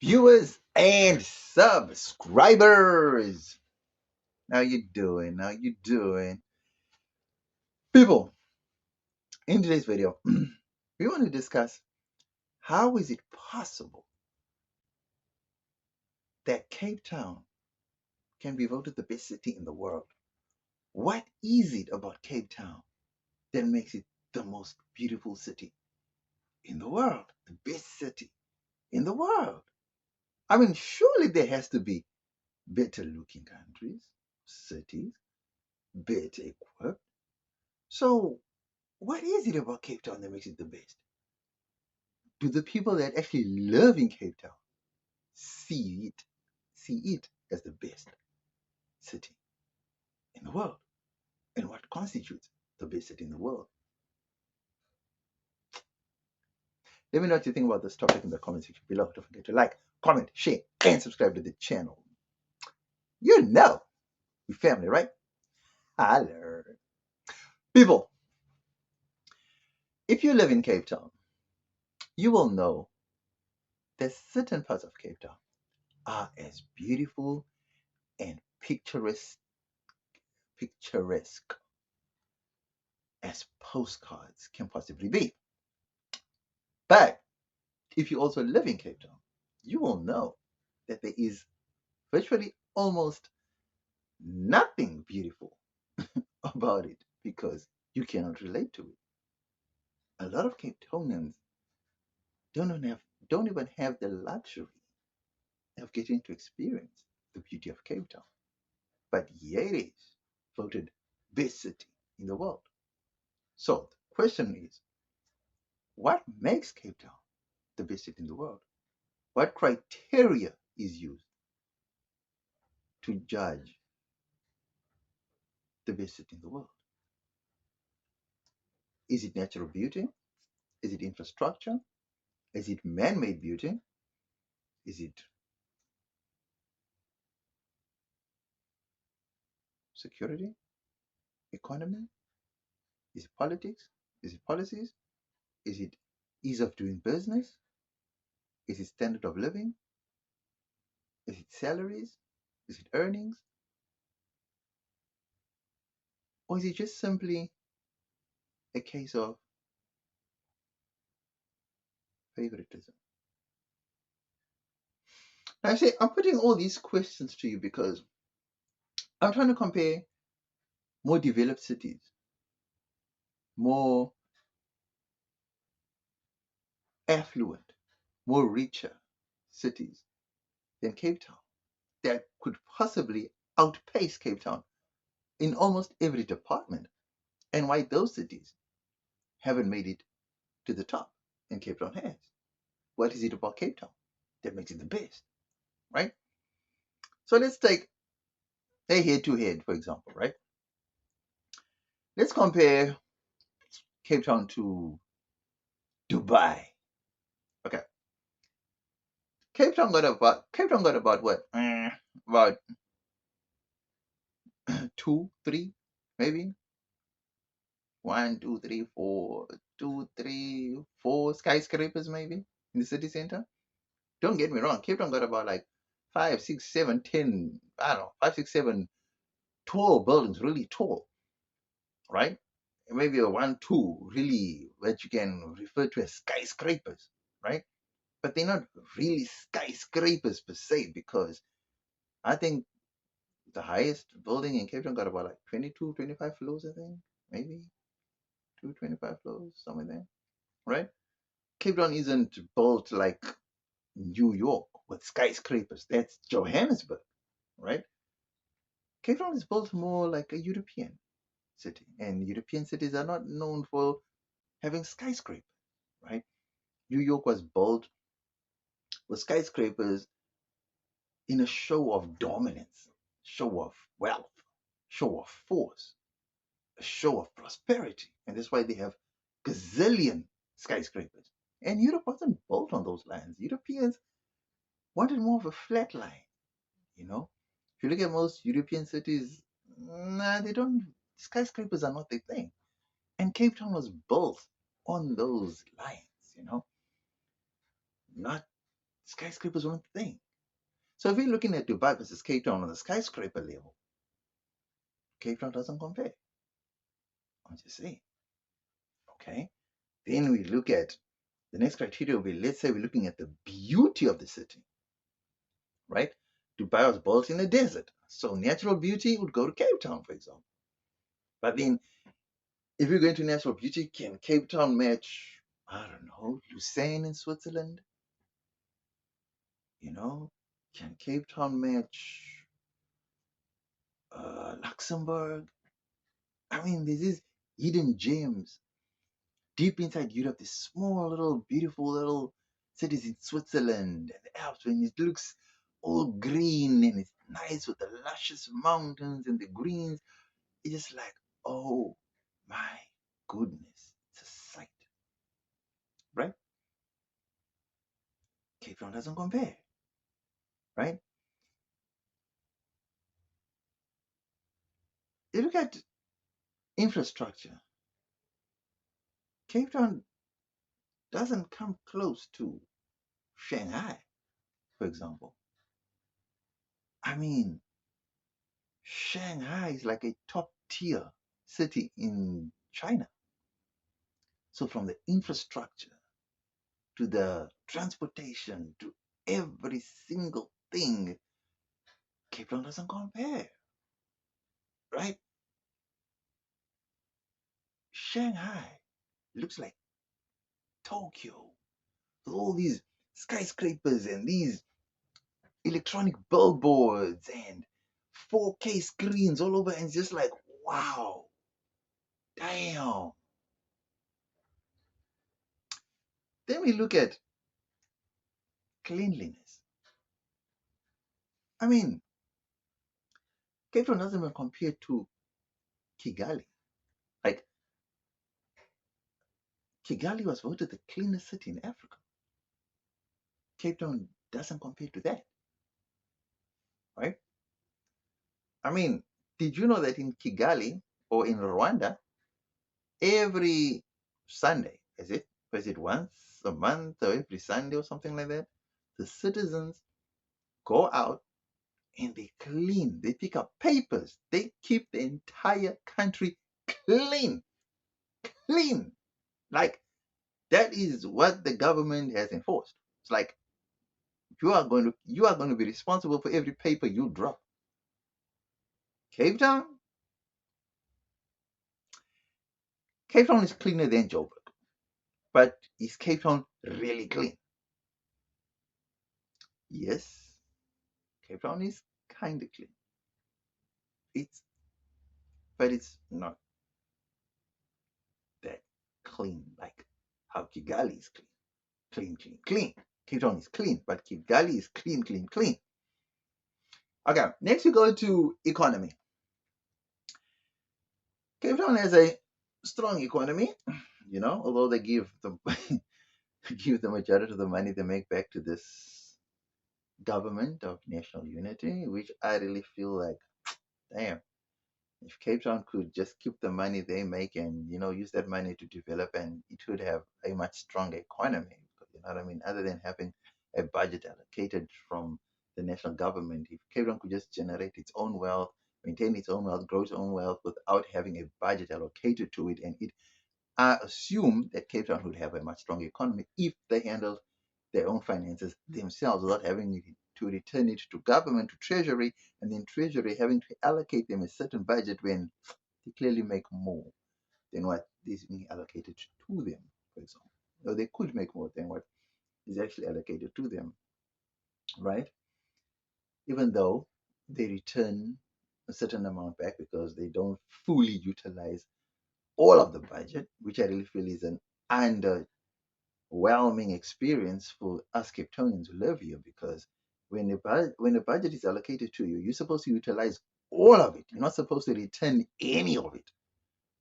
viewers and subscribers. How you doing? How you doing? People, in today's video, we want to discuss how is it possible that Cape Town can be voted the best city in the world? What is it about Cape Town that makes it the most beautiful city in the world? The best city in the world? I mean, surely there has to be better looking countries, cities, better equipped. So, what is it about Cape Town that makes it the best? Do the people that actually live in Cape Town see it, see it as the best city in the world? And what constitutes the best city in the world? Let me know what you think about this topic in the comment section below. Don't forget to like, comment, share, and subscribe to the channel. You know, we family, right? Holler. People, if you live in Cape Town, you will know that certain parts of Cape Town are as beautiful and picturesque as postcards can possibly be. But if you also live in Cape Town, you will know that there is virtually almost nothing beautiful about it because you cannot relate to it. A lot of Cape Townians don't even have the luxury of getting to experience the beauty of Cape Town. But yet it is voted best city in the world. So the question is, what makes Cape Town the best city in the world? What criteria is used to judge the best city in the world? Is it natural beauty? Is it infrastructure? Is it man-made beauty? Is it security? Economy? Is it politics? Is it policies? Is it ease of doing business? Is it standard of living? Is it salaries? Is it earnings? Or is it just simply a case of favoritism? Now, I say I'm putting all these questions to you because I'm trying to compare more developed cities, more affluent, more richer cities than Cape Town that could possibly outpace Cape Town in almost every department, and why those cities haven't made it to the top and Cape Town has. What is it about Cape Town that makes it the best, right? So let's take a head to head, for example, right? Let's compare Cape Town to Dubai. Okay, Cape Town got about what? About two, three, maybe one, two, three, four, two, three, four skyscrapers maybe in the city center. Don't get me wrong, Cape Town got about like five, six, seven, 10, I don't know, five, six, seven tall buildings, really tall, right? Maybe a one, two, really what you can refer to as skyscrapers, right? But they're not really skyscrapers per se, because I think the highest building in Cape Town got about like 22, 25 floors, I think, maybe 225 floors, somewhere there, right? Cape Town isn't built like New York with skyscrapers. That's Johannesburg, right? Cape Town is built more like a European city, and European cities are not known for having skyscrapers, right? New York was built with skyscrapers in a show of dominance, show of wealth, show of force, a show of prosperity. And that's why they have gazillion skyscrapers. And Europe wasn't built on those lines. Europeans wanted more of a flat line, you know. If you look at most European cities, nah, they don't, skyscrapers are not their thing. And Cape Town was built on those lines, you know, not Skyscrapers weren't the thing. So if you're looking at Dubai versus Cape Town on the skyscraper level, Cape Town doesn't compare. I'm just saying. Okay. Then we look at the next criteria will be, let's say we're looking at the beauty of the city, right? Dubai was built in a desert. So natural beauty would go to Cape Town, for example. But then if you're going to natural beauty, can Cape Town match, I don't know, Lucerne in Switzerland? You know, can Cape Town match Luxembourg? I mean, there's these hidden gems deep inside Europe, these small little beautiful little cities in Switzerland and the Alps, when it looks all green and it's nice with the luscious mountains and the greens. It's just like, oh my goodness, it's a sight, right? Cape Town doesn't compare, right? You look at infrastructure, Cape Town doesn't come close to Shanghai, for example. I mean, Shanghai is like a top tier city in China. So from the infrastructure to the transportation to every single thing, Cape Town doesn't compare, right? Shanghai looks like Tokyo with all these skyscrapers and these electronic billboards and 4K screens all over, and it's just like, wow, damn. Then we look at cleanliness. I mean, Cape Town doesn't even compare to Kigali. Like, Kigali was voted the cleanest city in Africa. Cape Town doesn't compare to that, right? I mean, did you know that in Kigali or in Rwanda, every Sunday, is it once a month or every Sunday or something like that, the citizens go out and they clean, they pick up papers, they keep the entire country clean, clean. Like, that is what the government has enforced. It's like you are going to be responsible for every paper you drop. Cape Town, Cape Town is cleaner than Joburg, but is Cape Town really clean? Yes, Cape Town is kind of clean. It's but it's not that clean like how Kigali is clean. Clean, clean, clean. Cape Town is clean, but Kigali is clean, clean, clean. Okay, next we go to economy. Cape Town has a strong economy, although they give the give the majority of the money they make back to this government of national unity, which I really feel like, damn, if Cape Town could just keep the money they make and use that money to develop, and it would have a much stronger economy. You know what I mean? Other than having a budget allocated from the national government, if Cape Town could just generate its own wealth, maintain its own wealth, grow its own wealth without having a budget allocated to it, and I assume that Cape Town would have a much stronger economy if they handled their own finances themselves without having to return it to government, to treasury, and then treasury having to allocate them a certain budget when they clearly make more than what is being allocated to them, for example. Or they could make more than what is actually allocated to them, right? Even though they return a certain amount back because they don't fully utilize all of the budget, which I really feel is an underwhelming experience for us Capetonians who live here, because when a budget is allocated to you, you're supposed to utilize all of it. You're not supposed to return any of it,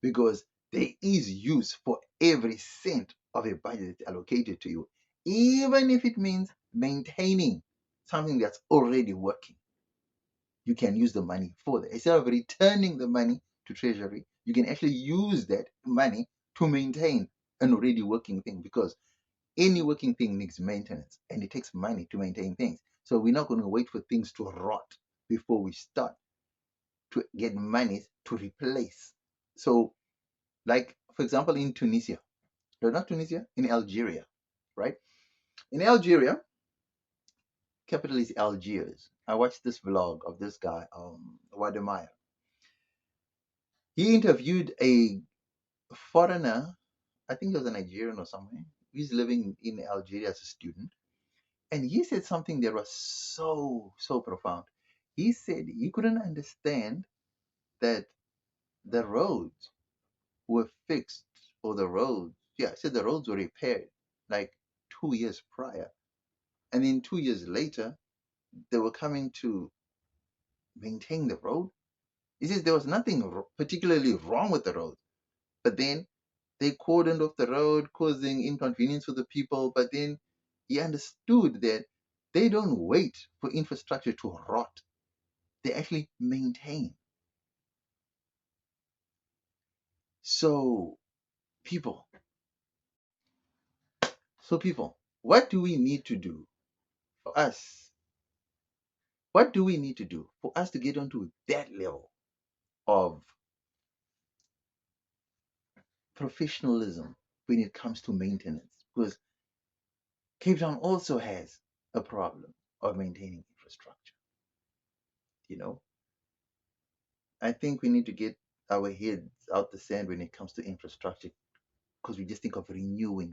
because there is use for every cent of a budget allocated to you, even if it means maintaining something that's already working. You can use the money for that. Instead of returning the money to treasury, you can actually use that money to maintain an already working thing, because Any working thing needs maintenance, and it takes money to maintain things. So we're not going to wait for things to rot before we start to get money to replace. So, like for example, in Tunisia, no, not Tunisia, in Algeria, right? In Algeria, capital is Algiers. I watched this vlog of this guy, Wademaya. He interviewed a foreigner, I think he was a Nigerian or somewhere. He's living in Algeria as a student. And he said something that was so profound. He said he couldn't understand that the roads were fixed, or the roads, yeah, I said the roads were repaired like 2 years prior. And then 2 years later, they were coming to maintain the road. He says there was nothing particularly wrong with the road, but then they cordoned off the road, causing inconvenience for the people. But then he understood that they don't wait for infrastructure to rot, they actually maintain. So, people, people, what do we need to do for us? What do we need to do for us to get onto that level of professionalism when it comes to maintenance? Because Cape Town also has a problem of maintaining infrastructure. You know, I think we need to get our heads out the sand when it comes to infrastructure, because we just think of renewing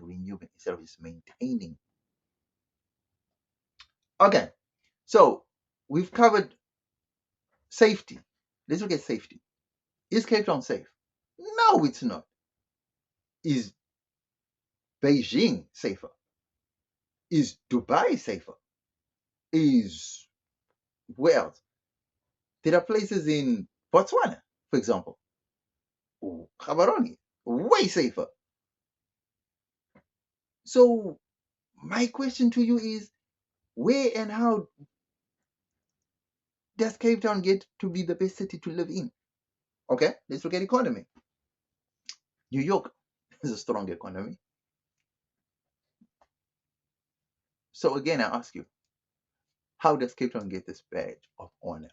instead of just maintaining. Okay, so we've covered safety. Let's look at safety. Is Cape Town safe? No, it's not. Is Beijing safer? Is Dubai safer? Is where else? There are places in Botswana, for example, Gaborone, way safer. So my question to you is, where and how does Cape Town get to be the best city to live in? Okay, let's look at economy. New York has a strong economy. So again, I ask you, how does Cape Town get this badge of honor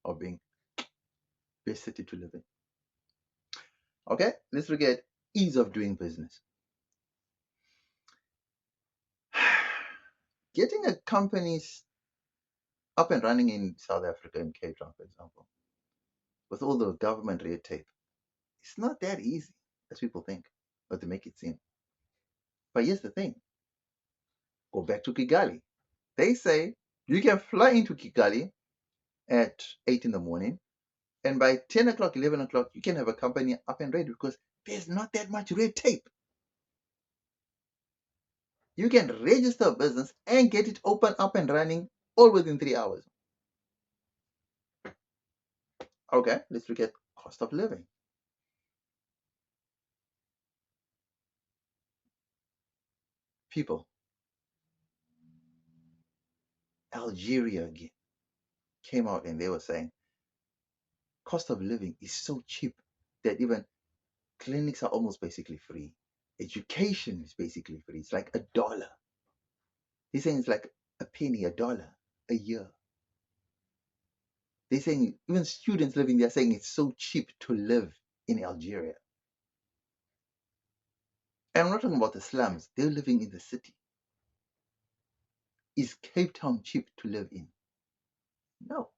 of being best city to live in? Okay, let's look at ease of doing business. Getting a company up and running in South Africa, in Cape Town, for example, with all the government red tape, it's not that easy as people think, or to make it seem. But here's the thing, go back to Kigali. They say you can fly into Kigali at 8 in the morning, and by 10 o'clock, 11 o'clock, you can have a company up and ready because there's not that much red tape. You can register a business and get it open, up and running all within 3 hours. Okay, let's look at cost of living. People, Algeria again came out and they were saying cost of living is so cheap that even clinics are almost basically free. Education is basically free. It's like $1. They're saying it's like a penny, $1 a year. They're saying even students living there are saying it's so cheap to live in Algeria. And I'm not talking about the slums. They're living in the city. Is Cape Town cheap to live in? No.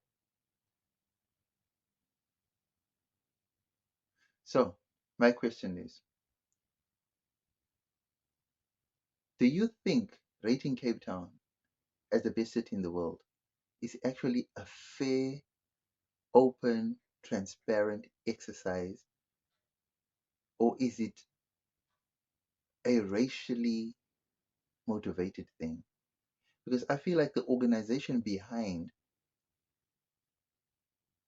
So my question is, do you think rating Cape Town as the best city in the world is actually a fair, open, transparent exercise, or is it a racially motivated thing? Because I feel like the organization behind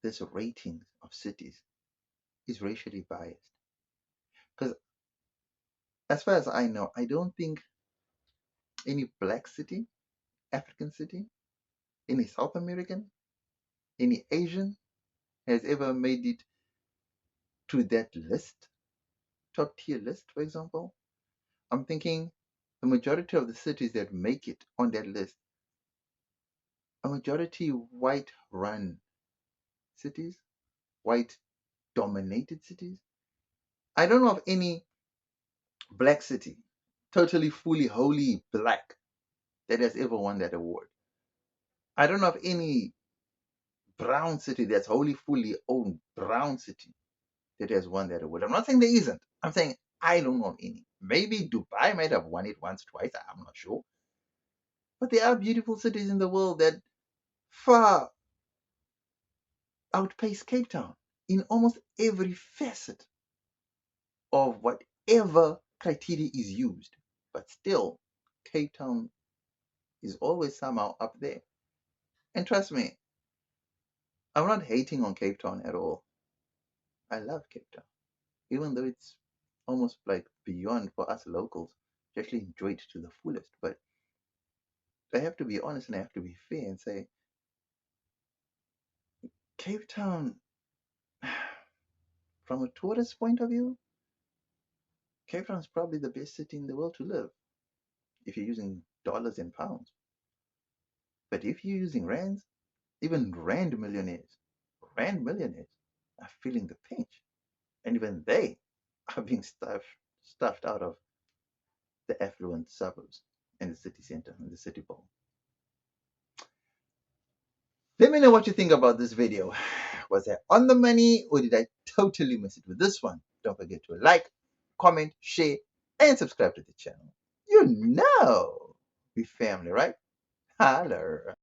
this rating of cities is racially biased. Because as far as I know, I don't think any black city, African city, any South American, any Asian has ever made it to that list, top tier list, for example. I'm thinking the majority of the cities that make it on that list are majority white run cities, white dominated cities. I don't know of any black city, totally, fully, wholly black, that has ever won that award. I don't know of any brown city that's wholly, fully owned brown city that has won that award. I'm not saying there isn't. I'm saying I don't know of any. Maybe Dubai might have won it once, twice. I'm not sure. But there are beautiful cities in the world that far outpace Cape Town in almost every facet of whatever criteria is used. But still, Cape Town is always somehow up there. And trust me, I'm not hating on Cape Town at all. I love Cape Town, even though it's almost like beyond for us locals to actually enjoy it to the fullest. But I have to be honest and I have to be fair and say, Cape Town, from a tourist point of view, Cape Town is probably the best city in the world to live if you're using dollars and pounds. But if you're using rands, even rand millionaires are feeling the pinch. And even they are being stuffed out of the affluent suburbs and the city center and the city bowl. Let me know what you think about this video. Was I on the money or did I totally miss it with this one? Don't forget to like, comment, share, and subscribe to the channel. You know, we family, right? Holler.